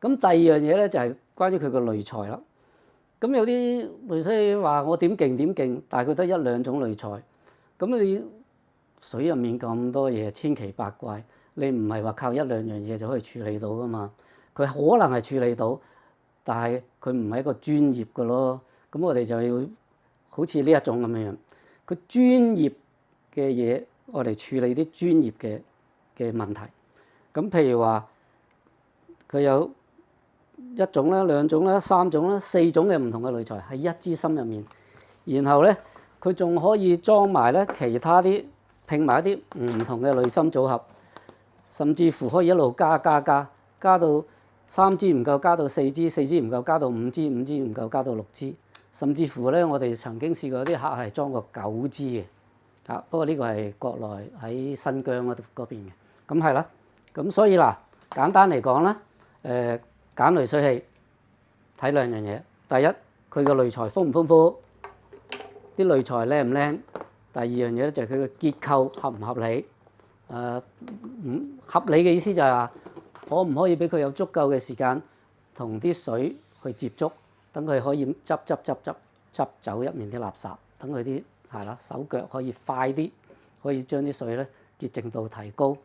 咁第二樣嘢咧就係關於佢個濾材啦。咁有啲濾水話我點勁，但係佢得一兩種濾材。咁你水入面咁多嘢，千奇百怪，你唔係話靠一兩樣嘢就可以處理到噶嘛？佢可能係處理到，但係佢唔係一個專業嘅咯。咁我哋就要好似呢一種咁樣，佢專業嘅嘢，我哋處理啲專業嘅問題。咁譬如話，佢有一種啦、兩種啦、三種啦、四種嘅唔同嘅濾材喺一支芯入面，然後咧佢仲可以裝埋咧其他啲拼埋一啲唔同嘅濾芯組合，甚至乎可以一路加到3支唔夠加到4支，4支唔夠加到5支，5支唔夠加到6支，甚至乎咧我哋曾經試過啲客係裝過9支嘅。不過呢個係國內喺新疆嗰邊嘅。咁係啦，咁所以嗱，簡單嚟講啦，揀濾水器睇兩樣嘢。第一，佢個濾材豐唔豐富，啲濾材靚唔靚。第二樣嘢咧就係佢嘅結構合唔合理。合理嘅意思就係話，可唔可以俾佢有足夠嘅時間同啲水去接觸，等佢可以執走入面啲垃圾，等佢啲手腳可以快啲，可以將啲水咧潔淨度提高。